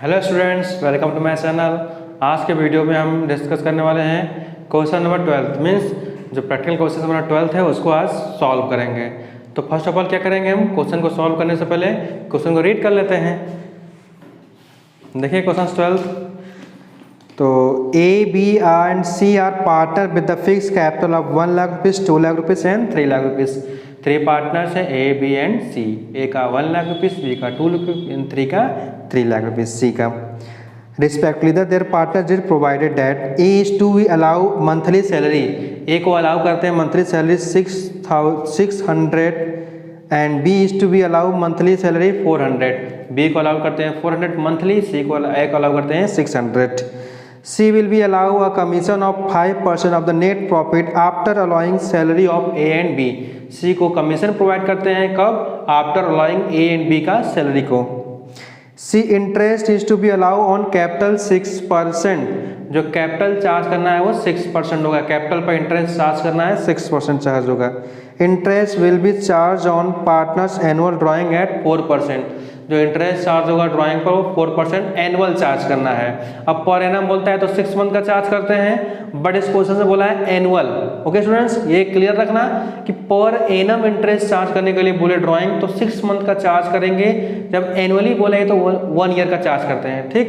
Hello students, welcome to my channel. आज के video में हम डिस्कस करने वाले हैं क्वेश्चन नंबर 12 मीन्स जो प्रैक्टिकल क्वेश्चन नंबर 12 है उसको आज सॉल्व करेंगे। तो फर्स्ट ऑफ ऑल क्या करेंगे, हम क्वेश्चन को सॉल्व करने से पहले क्वेश्चन को रीड कर लेते हैं। देखिए क्वेश्चन 12, तो A, B and C are partner with the fixed capital of 1 lakh rupees, 2 lakh rupees and 3 lakh rupees। 3 partners हैं A, B and C। A का 1 लाख रुपीज़, B का 2 लाख एंड 3 का 3 लाख रुपीज़, C का respectively their partners did provided that A is to be allow monthly salary। A को allow करते हैं monthly salary 600 and B is to be allow monthly salary 400। B को allow करते हैं 400 monthly, A को allow करते हैं 600। C will be allow a commission of 5% of the net profit after allowing salary of A and B। C को commission provide करते हैं कब? After allowing A and B का सैलरी को। C interest is to be allow on capital 6%। जो capital charge करना है वो 6% होगा। कैपिटल पर इंटरेस्ट चार्ज करना है 6% चार्ज होगा। Interest will be charge on partners annual drawing at 4%। जो इंटरेस्ट चार्ज होगा ड्राइंग पर वो 4% एनुअल चार्ज करना है। अब पर एनम बोलता है तो 6 मंथ का चार्ज करते हैं, बट इस क्वेश्चन से बोला है एनुअल। ओके स्टूडेंट्स, ये क्लियर रखना कि पर एनम इंटरेस्ट चार्ज करने के लिए बोले ड्राइंग तो 6 मंथ का चार्ज करेंगे, जब एनुअली बोले तो 1 ईयर का चार्ज करते हैं। ठीक,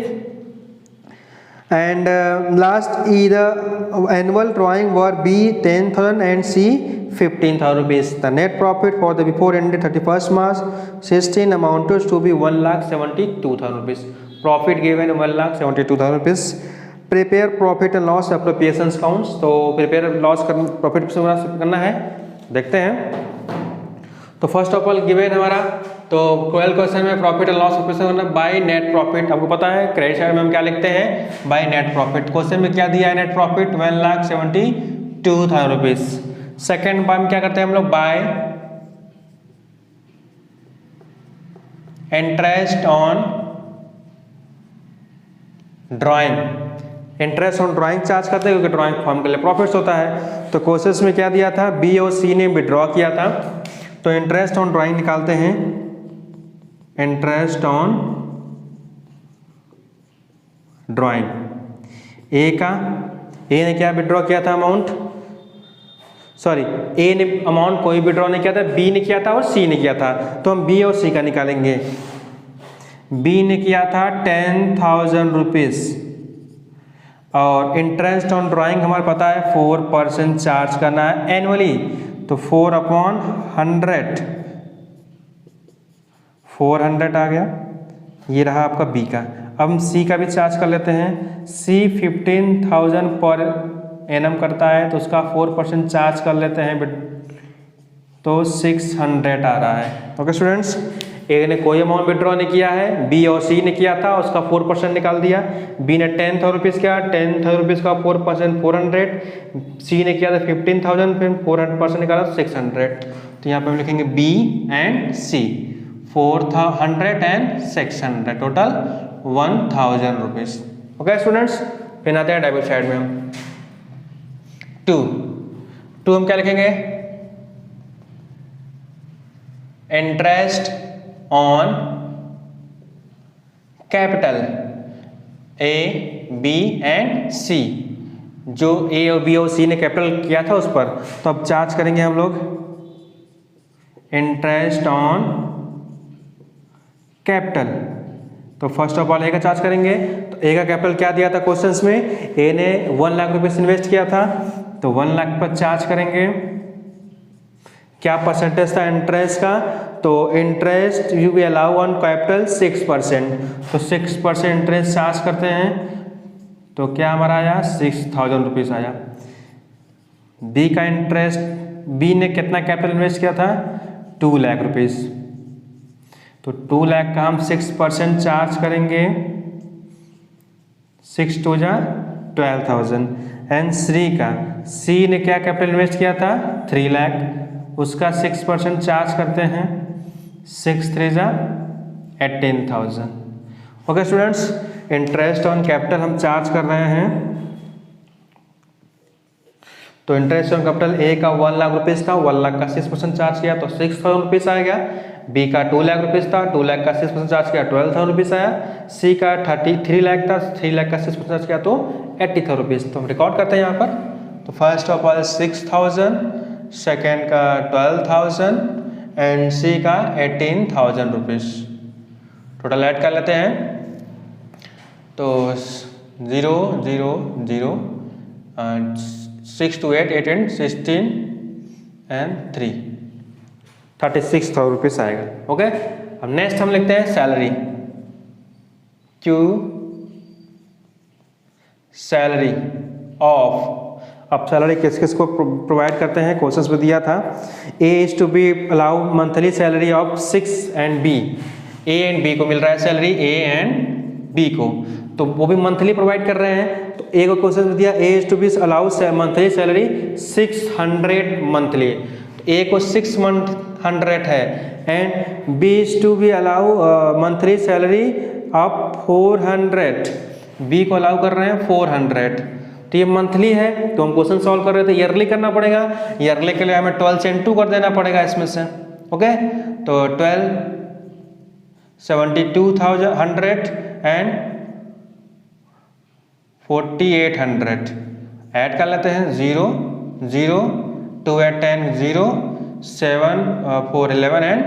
and last the annual drawing were B 10,000 and C 15,000 rupees। The net profit for the before ended 31st March 16 amounted to be 1,72,000 rupees। Profit given 1,72,000 rupees। Prepare profit and loss appropriations counts। तो prepare loss profit करना है, देखते हैं। तो first of all given हमारा तो 12 question में profit and loss operation करना बाय नेट प्रॉफिट। आपको पता है क्रेडिट साइड में हम क्या लिखते हैं, बाय नेट प्रॉफिट। क्वेश्चन में क्या दिया है, net profit 1,72,000 rupees. Second by में क्या करते हैं हम लोग, bye interest on drawing. Interest on drawing charge करते हैं क्योंकि ड्राइंग फॉर्म के लिए प्रॉफिट्स होता है। तो क्वेश्चन में क्या दिया था, बी और सी ने विड्रॉ किया था, तो इंटरेस्ट ऑन ड्राइंग निकालते हैं। इंटरेस्ट ऑन ड्राइंग ए ने क्या विड्रॉ किया था अमाउंट, सॉरी ए ने अमाउंट कोई विड्रॉ नहीं किया था, बी ने किया था और सी ने किया था। तो हम बी और सी का निकालेंगे। बी ने किया था 10,000 रुपीज और इंटरेस्ट ऑन ड्राइंग हमारे पता है 4% चार्ज करना है एनुअली, तो 4/100 400 आ गया। ये रहा आपका बी का। अब हम सी का भी चार्ज कर लेते हैं। सी 15,000 पर एनम करता है तो उसका 4% चार्ज कर लेते हैं, तो 600 आ रहा है। ओके स्टूडेंट्स, ए ने कोई अमाउंट विड्रॉ नहीं किया है, बी और सी ने किया था, उसका 4% निकाल दिया। बी ने 10,000 रुपीज़ किया, 10,000 रुपीज़ का 4% 400। सी ने किया था 15,000, फिर 400% निकाला 600। तो यहाँ पे हम लिखेंगे B and C 400 and 600, total 1,000 rupees. Okay students, फिर आते हैं डेबिट साइड में हम टू हम क्या लिखेंगे, interest on capital A, B and C. जो ए और बी और सी ने कैपिटल किया था उस पर, तो अब चार्ज करेंगे हम लोग इंटरेस्ट ऑन कैपिटल। तो फर्स्ट ऑफ ऑल ए का चार्ज करेंगे। तो ए का कैपिटल क्या दिया था क्वेश्चंस में, ए ने 1 लाख रुपीस इन्वेस्ट किया था, तो 1 लाख पर चार्ज करेंगे। क्या परसेंटेज था इंटरेस्ट का, तो interest you be allow on capital 6%, तो 6% इंटरेस्ट चार्ज करते हैं। तो क्या हमारा आया, 6,000 रुपीज़ आया। बी का इंटरेस्ट, बी ने कितना कैपिटल इन्वेस्ट किया था, 2 लाख रुपीज़, तो 2 लाख का हम 6% चार्ज करेंगे। 6 2 जा 12,000। एंड सी ने क्या कैपिटल इन्वेस्ट किया था, 3 लाख, उसका 6% चार्ज करते हैं। 6 3 जा 18,000। Okay students, interest on capital हम चार्ज कर रहे हैं। तो इंटरेस्ट ऑन कैपिटल ए का 1 लाख रुपीज़ था, 1 लाख का 6% चार्ज किया तो 6,000 रुपीज़ आएगा। बी का 2 लाख रुपीज़ था, 2 लाख का 6% चार्ज किया 12,000 रुपीज़ आया। सी का 33 लाख था, 3 लाख का 6% चार्ज किया तो 80,000 रुपीज़। तो हम रिकॉर्ड करते हैं यहाँ पर। तो फर्स्ट ऑफ ऑल 6,000, सेकेंड का 12,000 एंड सी का 18,000 रुपीज़। टोटल ऐड कर लेते हैं। तो 0 0 0 6 to 8 8 and 16 and 3 36,000 रुपीज़ आएगा। ओके, अब नेक्स्ट हम लिखते हैं सैलरी। क्यू सैलरी ऑफ, अब सैलरी किस किस को प्रोवाइड करते हैं, क्वेश्चंस में दिया था। A is to be allow monthly salary of 6 and B, A and B को मिल रहा है सैलरी, ए एंड बी को, तो वो भी मंथली प्रोवाइड कर रहे हैं। तो ए को क्वेश्चन में दिया A is to be allow monthly salary 600 monthly, तो ए को 600 है and B is to be allow monthly salary of 400, B को अलाउ कर रहे हैं 400। तो ये मंथली है, तो हम क्वेश्चन सॉल्व कर रहे थे, ईयरली करना पड़ेगा। ईयरली के लिए हमें 12 से 2 कर देना पड़ेगा इसमें से। ओके, तो 12 72,100 एंड 4,800 ऐड कर लेते हैं। 0 0 2 8 10 0 7 4 11 एंड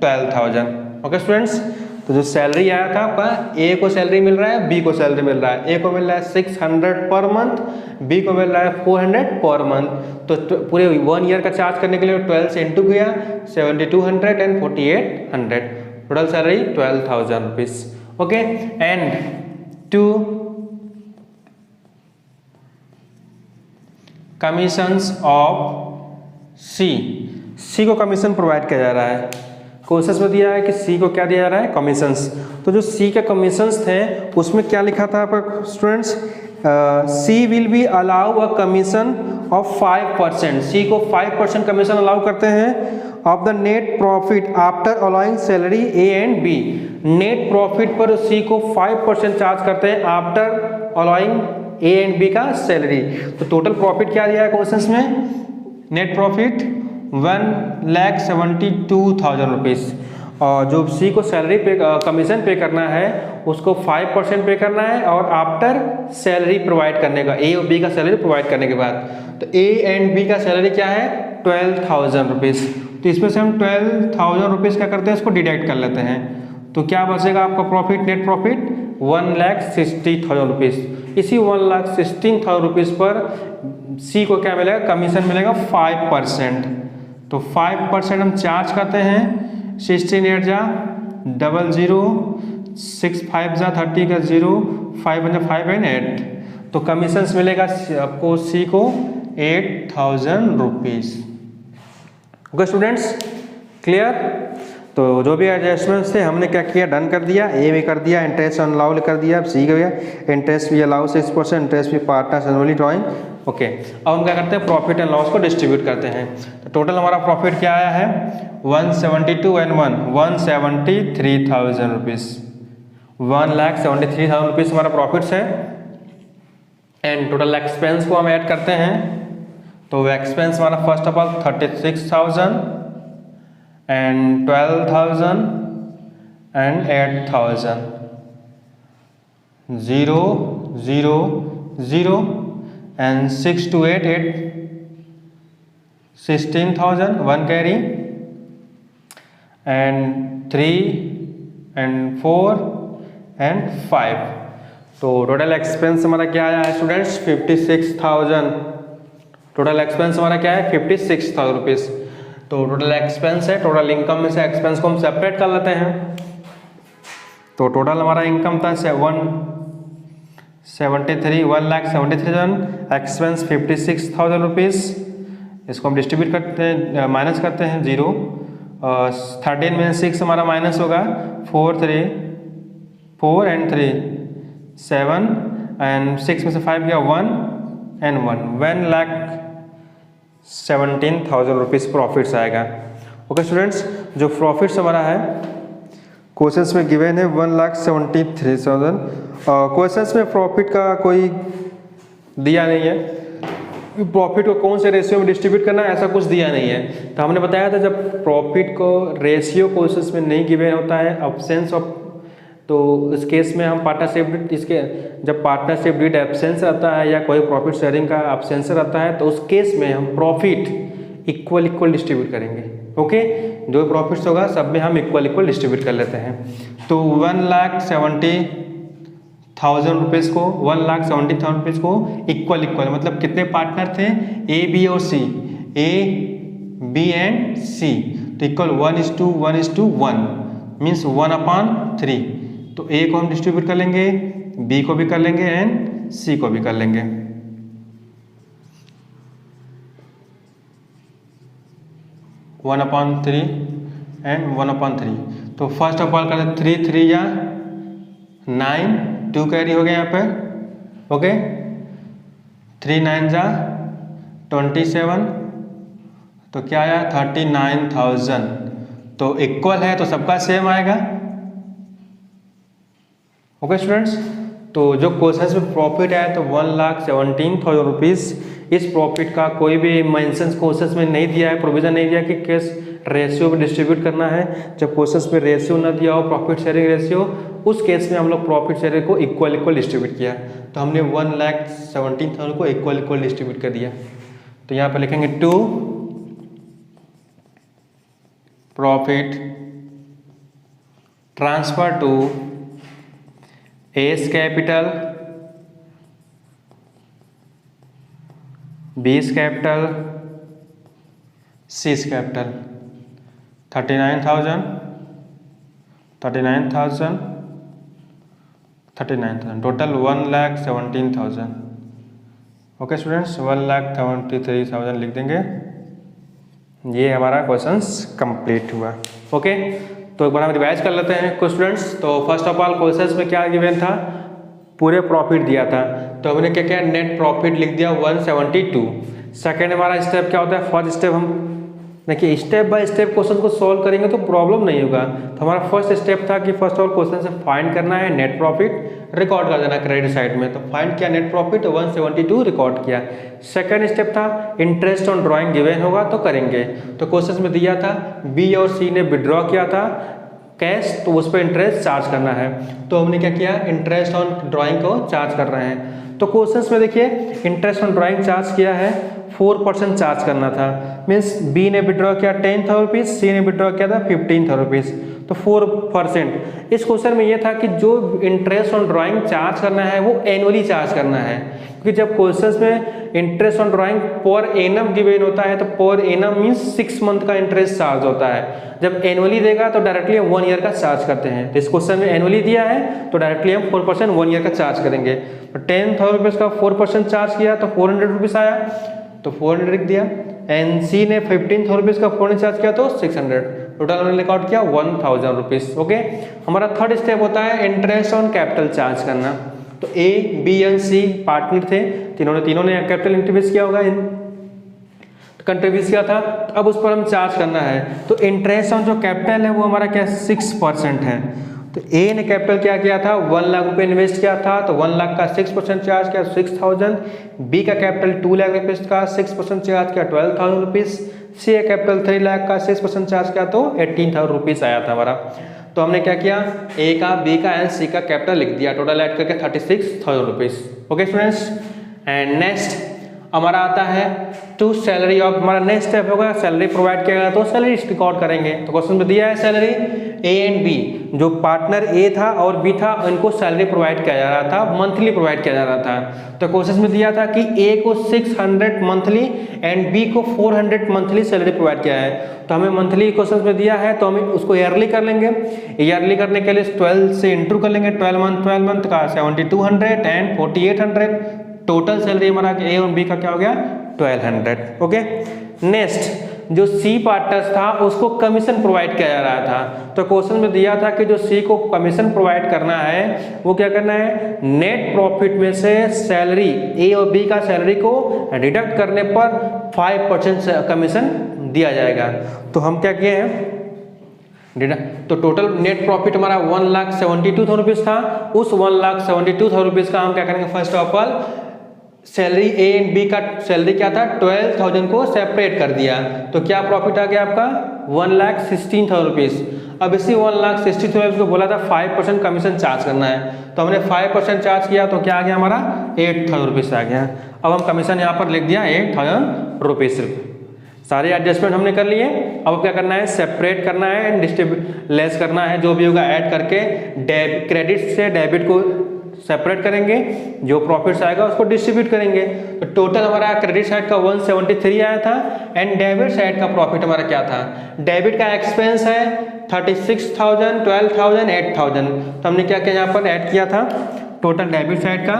12,000। ओके स्टूडेंट्स, तो जो सैलरी आया था आपका, ए को सैलरी मिल रहा है, बी को सैलरी मिल रहा है। ए को मिल रहा है 600 पर मंथ, बी को मिल रहा है 400 पर मंथ। तो पूरे 1 ईयर का चार्ज करने के लिए 12 से इंटू किया 7200 and 4800, total salary 12,000 rupees. Okay, and to commissions of C, C को कमीशन प्रोवाइड किया जा रहा है। क्वेश्चन में दिया है कि सी को क्या दिया जा रहा है, कमीशंस। तो जो सी के कमीशंस थे उसमें क्या लिखा था आपका students, C will be allow a commission of 5%, C को 5% कमीशन अलाउ करते हैं of the net profit after allowing salary A and B. Net profit पर सी को 5% चार्ज करते हैं after allowing A and B का सैलरी। तो total profit क्या दिया है क्वेश्चन में, नेट प्रॉफिट 1,72,000 रुपीज़, और जो सी को सैलरी पे कमीशन पे करना है उसको 5% पे करना है, और आफ्टर सैलरी प्रोवाइड करने का, ए और बी का सैलरी प्रोवाइड करने के बाद। तो ए एंड बी का सैलरी क्या है, 12,000 रुपीज़। तो इसमें से हम 12,000 रुपीज़ क्या करते हैं, इसको डिडक्ट कर लेते हैं। तो क्या बचेगा आपका प्रॉफिट, नेट प्रॉफिट 1,60,000 रुपीज़। इसी 1,16,000 रुपीज़ पर सी को क्या मिलेगा, कमीशन मिलेगा 5%। तो 5% हम चार्ज करते हैं। 16 8 जा 00, 6 5 जा 30 का 0, 5 1 5 एंड 8, तो कमीशन मिलेगा आपको सी को 8,000 रुपीज़। Okay students, clear. तो जो भी एडजस्टमेंट्स थे हमने क्या किया, डन कर दिया। ए भी कर दिया, इंटरेस्ट अलाउ कर दिया। सी का इंटरेस्ट भी अलाउ 6%, इंटरेस्ट भी पार्टनर्स एनुअली ड्राइंग। ओके, अब हम क्या करते हैं, प्रॉफिट एंड लॉस को डिस्ट्रीब्यूट करते हैं। तो टोटल हमारा प्रॉफिट क्या आया है, 172 एंड 1,73,000 रुपीज़। 1,73,000 रुपीज़ हमारा प्रॉफिट्स है। एंड टोटल एक्सपेंस को हम ऐड करते हैं। तो एक्सपेंस हमारा first of all 36,000 and 12,000 and 8,000, 0 0 0 and 6 to 8 8 16,000, 1 carry and 3 and 4 and 5। तो टोटल एक्सपेंस हमारा क्या आया है स्टूडेंट्स, 56,000। टोटल एक्सपेंस हमारा क्या है, 56,000 रुपीज़। तो टोटल एक्सपेंस है, टोटल इनकम में से एक्सपेंस को हम सेपरेट कर लेते हैं। तो टोटल हमारा इनकम था 1,73,000, एक्सपेंस 56,000 रुपीज़। इसको हम डिस्ट्रीब्यूट करते हैं, माइनस करते हैं 0, 13 में 6 हमारा माइनस होगा, 4 3 4 एंड 3 7 एंड 6 में से 5 गया 1 एंड 1,17,000 रुपीज़ प्रॉफिट्स आएगा। ओके स्टूडेंट्स, जो प्रॉफिट्स हमारा है क्वेश्चंस में गिवन है 1,73,000। क्वेश्चंस में प्रॉफिट का कोई दिया नहीं है, प्रॉफिट को कौन से रेशियो में डिस्ट्रीब्यूट करना है ऐसा कुछ दिया नहीं है। तो हमने बताया था जब प्रॉफिट को रेशियो क्वेश्चंस में नहीं गिवन होता है, अब्सेंस ऑफ, तो इस केस में हम पार्टनरशिप, इसके जब पार्टनरशिप डीड एब्सेंस रहता है या कोई प्रॉफिट शेयरिंग का एब्सेंस रहता है तो उस केस में हम प्रॉफिट इक्वल डिस्ट्रीब्यूट करेंगे। ओके, जो प्रॉफिट्स होगा सब में हम इक्वल डिस्ट्रीब्यूट कर लेते हैं। तो 1,70,000 रुपीज़ को 1,70,000 रुपीज़ को इक्वल मतलब कितने पार्टनर थे, ए बी और सी, ए बी एंड सी, तो इक्वल 1:1:1 मीन्स 1/3। तो ए को हम डिस्ट्रीब्यूट कर लेंगे, बी को भी कर लेंगे एंड सी को भी कर लेंगे। One upon 3 and 1/3। तो फर्स्ट ऑफ ऑल करते 3 3 या 9, 2 कैरी हो गया यहाँ पर। ओके, 3 9 जा 27, तो क्या आया 39,000। तो इक्वल है तो सबका सेम आएगा। ओके स्टूडेंट्स, तो जो क्वेश्चन में प्रॉफिट आया तो 1,17,000 रुपीज़, इस प्रॉफिट का कोई भी मेंशन क्वेश्चन में नहीं दिया है, प्रोविजन नहीं दिया कि किस रेशियो में डिस्ट्रीब्यूट करना है। जब क्वेश्चन में रेशियो ना दिया हो, प्रॉफिट शेयरिंग रेशियो, उस केस में हम लोग प्रॉफिट शेयरिंग को इक्वल डिस्ट्रीब्यूट किया। तो हमने 1,17,000 को इक्वल डिस्ट्रीब्यूट कर दिया। तो यहाँ पर लिखेंगे to profit transfer to A's capital, B's capital, C's capital. 39,000 total 1,17,000। Okay students, 1,73,000 लिख देंगे। ये हमारा क्वेश्चंस कंप्लीट हुआ। ओके, तो एक बार हम रिवाइज कर लेते हैं कुछ स्टूडेंट्स। तो फर्स्ट ऑफ ऑल क्वेश्चंस में क्या गिवन था, पूरे प्रॉफिट दिया था, तो हमने क्या किया, नेट प्रॉफिट लिख दिया 172। सेकेंड हमारा स्टेप क्या होता है, फर्स्ट स्टेप हम देखिए स्टेप बाय स्टेप क्वेश्चन को सॉल्व करेंगे तो प्रॉब्लम नहीं होगा। तो हमारा फर्स्ट स्टेप था कि फर्स्ट ऑफ ऑल क्वेश्चन से फाइंड करना है नेट प्रॉफिट, रिकॉर्ड कर देना क्रेडिट साइड में। तो फाइंड किया नेट प्रॉफिट 172 रिकॉर्ड किया। सेकंड स्टेप था इंटरेस्ट ऑन ड्राइंग गिवन होगा तो करेंगे। तो क्वेश्चन में दिया था बी और सी ने विड्रॉ किया था कैश, तो उस पर इंटरेस्ट चार्ज करना है। तो हमने क्या किया, इंटरेस्ट ऑन ड्राइंग को चार्ज कर रहे हैं। तो क्वेश्चंस में देखिए इंटरेस्ट ऑन ड्राइंग चार्ज किया है, 4% चार्ज करना था। मीन्स बी ने विड्रॉ किया 10,000 रुपीज़, सी ने विड्रॉ किया था 15,000 रुपीज़, तो 4%। इस क्वेश्चन में ये था कि जो इंटरेस्ट ऑन ड्राइंग चार्ज करना है वो एनुअली चार्ज करना है, क्योंकि जब क्वेश्चंस में interest on drawing per annum given होता है तो पर एनम मीन्स 6 मंथ का इंटरेस्ट चार्ज होता है। जब एनुअली देगा तो डायरेक्टली हम 1 ईयर का चार्ज करते हैं। तो इस क्वेश्चन में एनुअली दिया है तो डायरेक्टली हम 4% 1 ईयर का चार्ज करेंगे। तो 10,000 रुपीज़ का 4% चार्ज किया तो 400 रुपीज़ आया, तो 400 लिख दिया। एंड सी ने 15,000 रुपीज़ का 4% चार्ज किया तो 600, टोटल हमने रिकॉर्ड किया 1,000 रुपीज़। ओके, हमारा थर्ड स्टेप होता है इंटरेस्ट ऑन कैपिटल चार्ज करना। तो A B and C partner थे, तीनों ने कैपिटल इंट्रोड्यूस किया होगा, कंट्रीब्यूट किया था, तो अब उस पर हम चार्ज करना है। तो इंटरेस्ट ऑन जो कैपिटल है वो हमारा क्या 6% है। तो ए ने कैपिटल क्या किया था, 1 लाख रुपए इन्वेस्ट किया था, तो 1 लाख का 6% चार्ज किया 6,000। बी का कैपिटल 2 लाख रुपीज़ का 6% चार्ज किया 12,000 रुपीज़। सी कैपिटल 3 लाख का 6% चार्ज किया तो 18,000 रुपीज़ आया था हमारा। तो हमने क्या किया, ए का बी का एंड सी का कैपिटल लिख दिया, टोटल ऐड करके 36,000 rupees. Okay students, and next हमारा आता है टू सैलरी ऑफ, हमारा नेक्स्ट स्टेप होगा सैलरी प्रोवाइड किया गया तो सैलरी रिकॉर्ड करेंगे। तो क्वेश्चन में दिया है सैलरी ए एंड बी, जो पार्टनर ए था और बी था इनको सैलरी प्रोवाइड किया जा रहा था, मंथली प्रोवाइड किया जा रहा था। तो क्वेश्चन में दिया था कि ए को 600 मंथली एंड बी को 400 मंथली सैलरी प्रोवाइड किया है। तो हमें मंथली क्वेश्चन में दिया है तो हम उसको ईयरली कर लेंगे। ईयरली करने के लिए 12 से इंटू कर लेंगे, 12 मंथ का 7,200 एंड 4,800, टोटल सैलरी हमारा ए और बी का क्या हो गया 1,200। ओके, नेक्स्ट जो सी पार्टनर्स था उसको कमीशन प्रोवाइड किया जा रहा था। तो क्वेश्चन में दिया था कि जो सी को कमीशन प्रोवाइड करना है वो क्या करना है, नेट प्रॉफिट में से सैलरी ए और बी का सैलरी को डिडक्ट करने पर 5% कमीशन दिया जाएगा। तो हम क्या किए हैं, तो टोटल नेट प्रॉफिट हमारा 1,72,000 रुपीज़ था। उस 1,72,000 रुपीज़ का हम क्या करेंगे, first of all salary A and B का सैलरी क्या था 12,000 को सेपरेट कर दिया, तो क्या प्रॉफिट आ गया आपका 1,16,000 रुपीज़। अब इसी 1,60,000 को बोला था 5% कमीशन चार्ज करना है, तो हमने 5% चार्ज किया तो क्या आ गया हमारा 8,000 रुपीज़ आ गया। अब हम कमीशन यहाँ पर लिख दिया 8,000 रुपीज़ सिर्फ। सारे एडजस्टमेंट हमने कर लिए। अब क्या करना है, सेपरेट करना है एंड डिस्ट्रीब्यूट लेस करना है, जो भी होगा ऐड करके क्रेडिट से डेबिट को सेपरेट करेंगे, जो प्रॉफिट्स आएगा उसको डिस्ट्रीब्यूट करेंगे। तो टोटल हमारा क्रेडिट साइड का 173 आया था एंड डेबिट साइड का प्रॉफिट हमारा क्या था, डेबिट का एक्सपेंस है 36,000, 12,000, 8,000, तो हमने क्या किया यहाँ पर ऐड किया था टोटल डेबिट साइड का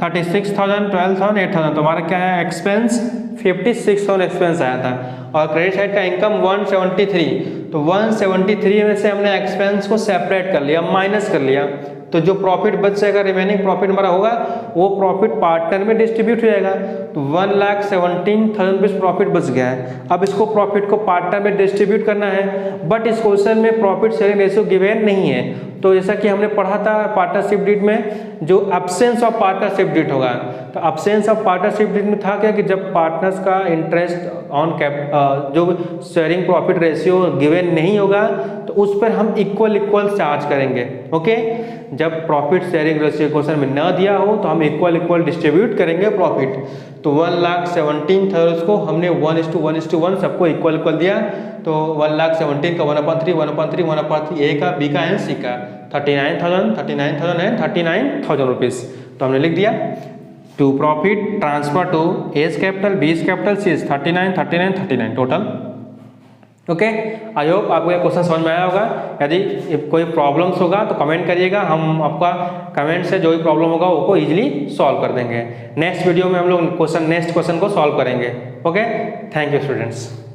36,000, 12,000, 8,000, तो हमारा क्या है एक्सपेंस 56,000 एक्सपेंस आया था। और क्रेडिट साइड का इनकम 173, तो 173 में से हमने एक्सपेंस को सेपरेट कर लिया, माइनस कर लिया, तो जो प्रॉफिट बच जाएगा रिमेनिंग प्रॉफिट हमारा होगा वो प्रॉफिट पार्टनर में डिस्ट्रीब्यूट हो जाएगा। तो 1,17,000 रुपीज़ प्रॉफिट बच गया है। अब इसको प्रॉफिट को पार्टनर में डिस्ट्रीब्यूट करना है, बट इस क्वेश्चन में प्रॉफिट शेयरिंग रेशियो गिवन नहीं है। तो जैसा कि हमने पढ़ा था पार्टनरशिप डीड में, जो अब्सेंस ऑफ पार्टनरशिप डीड होगा, तो अब्सेंस ऑफ पार्टनरशिप डीड में था क्या कि जब पार्टनर्स का इंटरेस्ट ऑन जो शेयरिंग प्रॉफिट रेशियो गिवन नहीं होगा तो उस पर हम इक्वल चार्ज करेंगे। ओके, जब प्रॉफिट शेयरिंग रेशियो क्वेश्चन में न दिया हो तो हम इक्वल डिस्ट्रीब्यूट करेंगे प्रॉफिट। तो 1,17,000 को हमने 1:1 सबको इक्वल दिया, तो 1,17,000 का 1/3, 1/3, 1/3 ए का, बी का एंड सी का 39,000 एंड 39,000 रुपीज़। तो हमने लिख दिया to profit transfer to A's capital, B's capital, C's 39 total. Okay, I hope आपको ये क्वेश्चन समझ में आया होगा। यदि कोई प्रॉब्लम्स होगा तो कमेंट करिएगा, हम आपका कमेंट से जो भी प्रॉब्लम होगा वो इजीली सॉल्व कर देंगे। नेक्स्ट वीडियो में हम लोग नेक्स्ट क्वेश्चन को सॉल्व करेंगे। Okay, thank you students.